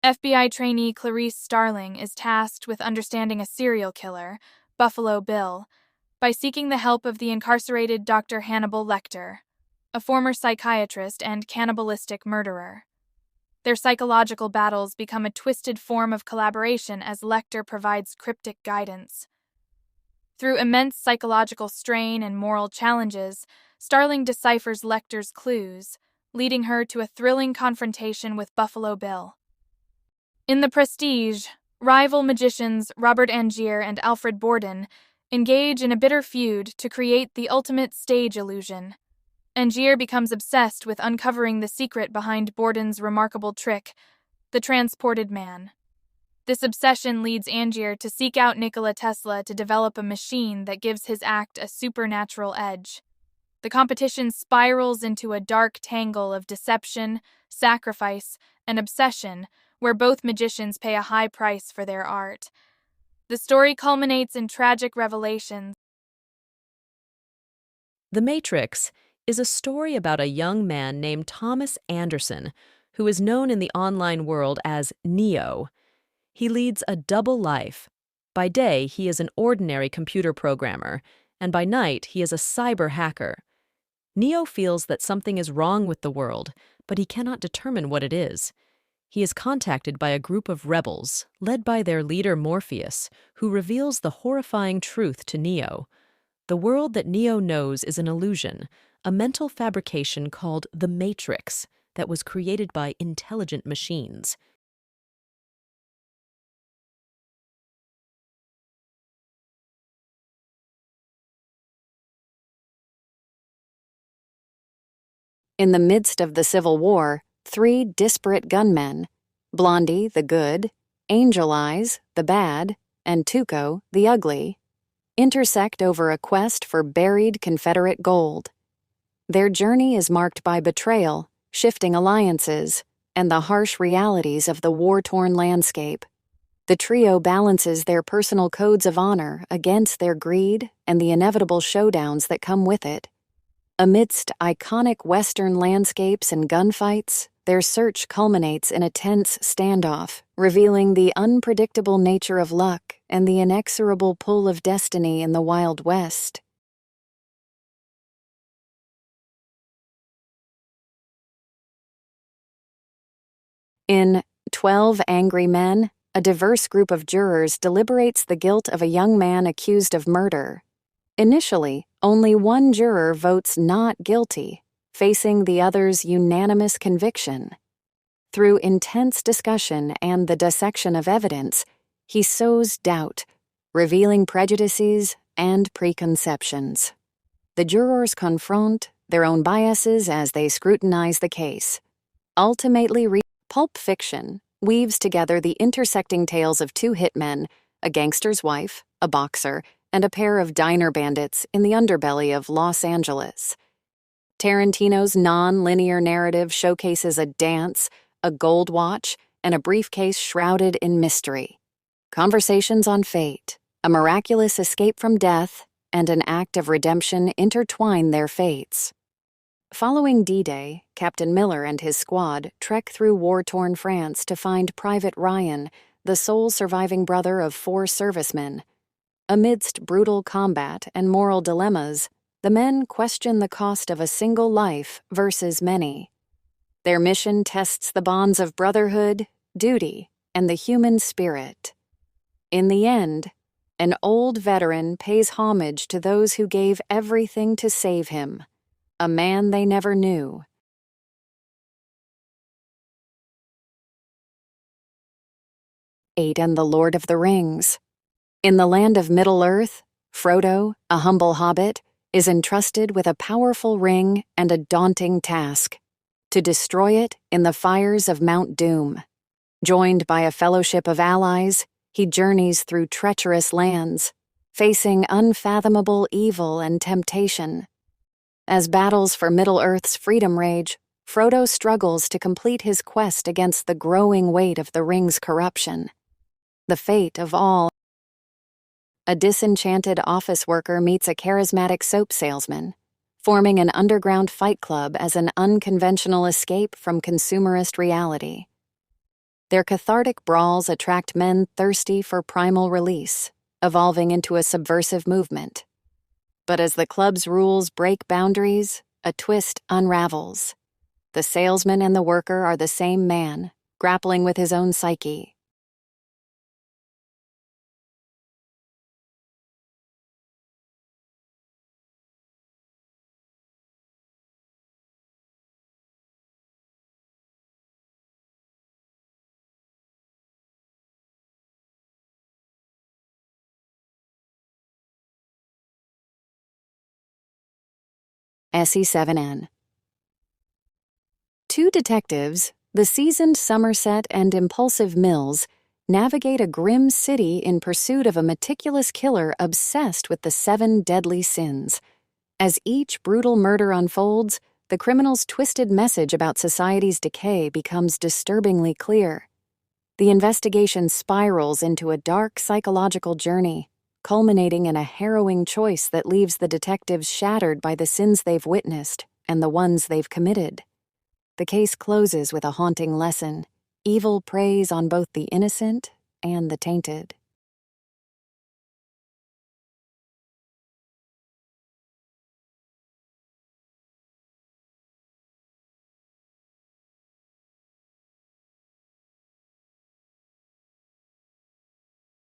FBI trainee Clarice Starling is tasked with understanding a serial killer, Buffalo Bill, by seeking the help of the incarcerated Dr. Hannibal Lecter, a former psychiatrist and cannibalistic murderer. Their psychological battles become a twisted form of collaboration as Lecter provides cryptic guidance. Through immense psychological strain and moral challenges, Starling deciphers Lecter's clues, leading her to a thrilling confrontation with Buffalo Bill. In The Prestige, rival magicians Robert Angier and Alfred Borden engage in a bitter feud to create the ultimate stage illusion. Angier becomes obsessed with uncovering the secret behind Borden's remarkable trick, the transported man. This obsession leads Angier to seek out Nikola Tesla to develop a machine that gives his act a supernatural edge. The competition spirals into a dark tangle of deception, sacrifice, and obsession, where both magicians pay a high price for their art. The story culminates in tragic revelations. The Matrix is a story about a young man named Thomas Anderson, who is known in the online world as Neo. He leads a double life. By day, he is an ordinary computer programmer, and by night, he is a cyber hacker. Neo feels that something is wrong with the world, but he cannot determine what it is. He is contacted by a group of rebels, led by their leader Morpheus, who reveals the horrifying truth to Neo. The world that Neo knows is an illusion, a mental fabrication called the Matrix that was created by intelligent machines. In the midst of the Civil War, 3 disparate gunmen, Blondie, the good, Angel Eyes, the bad, and Tuco, the ugly, intersect over a quest for buried Confederate gold. Their journey is marked by betrayal, shifting alliances, and the harsh realities of the war-torn landscape. The trio balances their personal codes of honor against their greed and the inevitable showdowns that come with it. Amidst iconic Western landscapes and gunfights, their search culminates in a tense standoff, revealing the unpredictable nature of luck and the inexorable pull of destiny in the Wild West. In 12 Angry Men, a diverse group of jurors deliberates the guilt of a young man accused of murder. Initially, only one juror votes not guilty, facing the other's unanimous conviction. Through intense discussion and the dissection of evidence, he sows doubt, revealing prejudices and preconceptions. The jurors confront their own biases as they scrutinize the case. Ultimately, Pulp Fiction weaves together the intersecting tales of 2 hitmen, a gangster's wife, a boxer, and a pair of diner bandits in the underbelly of Los Angeles. Tarantino's non-linear narrative showcases a dance, a gold watch, and a briefcase shrouded in mystery. Conversations on fate, a miraculous escape from death, and an act of redemption intertwine their fates. Following D-Day, Captain Miller and his squad trek through war-torn France to find Private Ryan, the sole surviving brother of 4 servicemen. Amidst brutal combat and moral dilemmas, the men question the cost of a single life versus many. Their mission tests the bonds of brotherhood, duty, and the human spirit. In the end, an old veteran pays homage to those who gave everything to save him, a man they never knew. And the Lord of the Rings. In the land of Middle-earth, Frodo, a humble hobbit, is entrusted with a powerful ring and a daunting task: to destroy it in the fires of Mount Doom. Joined by a fellowship of allies, he journeys through treacherous lands, facing unfathomable evil and temptation. As battles for Middle-earth's freedom rage, Frodo struggles to complete his quest against the growing weight of the ring's corruption. The fate of all. A disenchanted office worker meets a charismatic soap salesman, forming an underground fight club as an unconventional escape from consumerist reality. Their cathartic brawls attract men thirsty for primal release, evolving into a subversive movement. But as the club's rules break boundaries, a twist unravels. The salesman and the worker are the same man, grappling with his own psyche. SE7N. Two detectives, the seasoned Somerset and impulsive Mills, navigate a grim city in pursuit of a meticulous killer obsessed with the 7 deadly sins. As each brutal murder unfolds, the criminal's twisted message about society's decay becomes disturbingly clear. The investigation spirals into a dark psychological journey, culminating in a harrowing choice that leaves the detectives shattered by the sins they've witnessed and the ones they've committed. The case closes with a haunting lesson: evil preys on both the innocent and the tainted.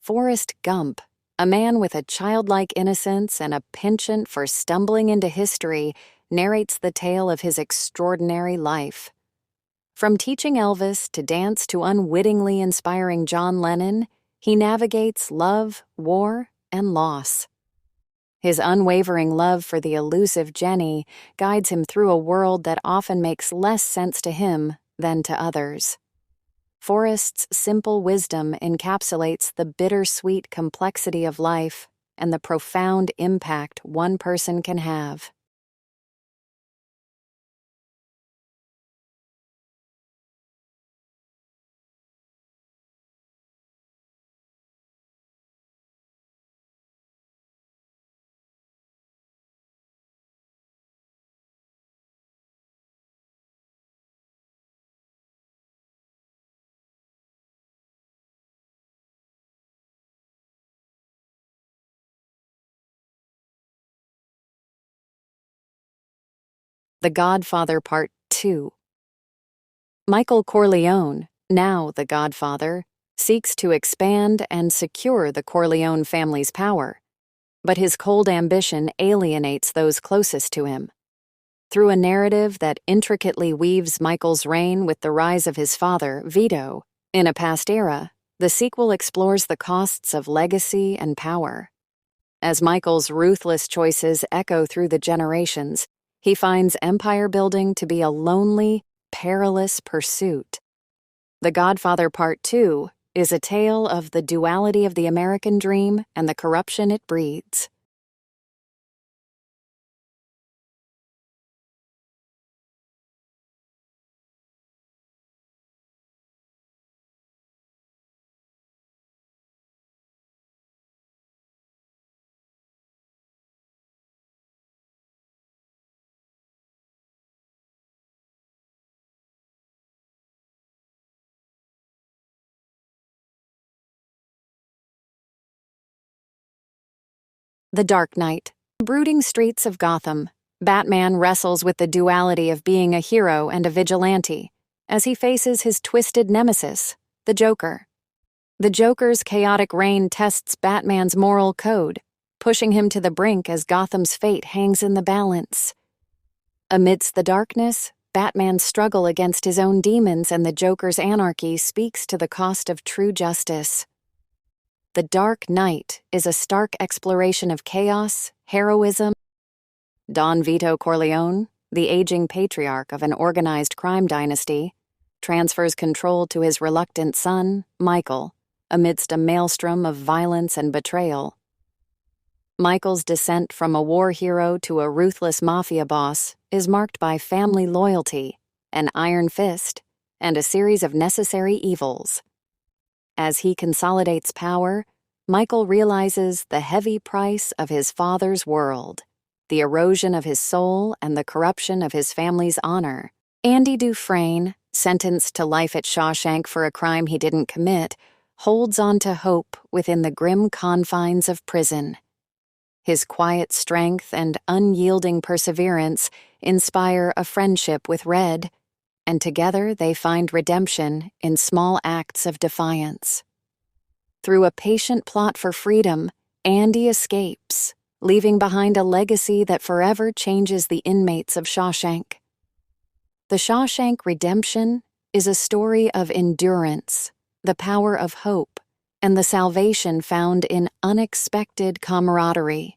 Forrest Gump, a man with a childlike innocence and a penchant for stumbling into history, narrates the tale of his extraordinary life. From teaching Elvis to dance to unwittingly inspiring John Lennon, he navigates love, war, and loss. His unwavering love for the elusive Jenny guides him through a world that often makes less sense to him than to others. Forrest's simple wisdom encapsulates the bittersweet complexity of life and the profound impact one person can have. The Godfather Part 2. Michael Corleone, now the Godfather, seeks to expand and secure the Corleone family's power, but his cold ambition alienates those closest to him. Through a narrative that intricately weaves Michael's reign with the rise of his father, Vito, in a past era, the sequel explores the costs of legacy and power. As Michael's ruthless choices echo through the generations, he finds empire building to be a lonely, perilous pursuit. The Godfather Part 2 is a tale of the duality of the American dream and the corruption it breeds. The Dark Knight. Brooding streets of Gotham, Batman wrestles with the duality of being a hero and a vigilante as he faces his twisted nemesis, the Joker. The Joker's chaotic reign tests Batman's moral code, pushing him to the brink as Gotham's fate hangs in the balance. Amidst the darkness, Batman's struggle against his own demons and the Joker's anarchy speaks to the cost of true justice. The Dark Knight is a stark exploration of chaos, heroism. Don Vito Corleone, the aging patriarch of an organized crime dynasty, transfers control to his reluctant son, Michael, amidst a maelstrom of violence and betrayal. Michael's descent from a war hero to a ruthless mafia boss is marked by family loyalty, an iron fist, and a series of necessary evils. As he consolidates power, Michael realizes the heavy price of his father's world, the erosion of his soul and the corruption of his family's honor. Andy Dufresne, sentenced to life at Shawshank for a crime he didn't commit, holds on to hope within the grim confines of prison. His quiet strength and unyielding perseverance inspire a friendship with Red, and together they find redemption in small acts of defiance. Through a patient plot for freedom, Andy escapes, leaving behind a legacy that forever changes the inmates of Shawshank. The Shawshank Redemption is a story of endurance, the power of hope, and the salvation found in unexpected camaraderie.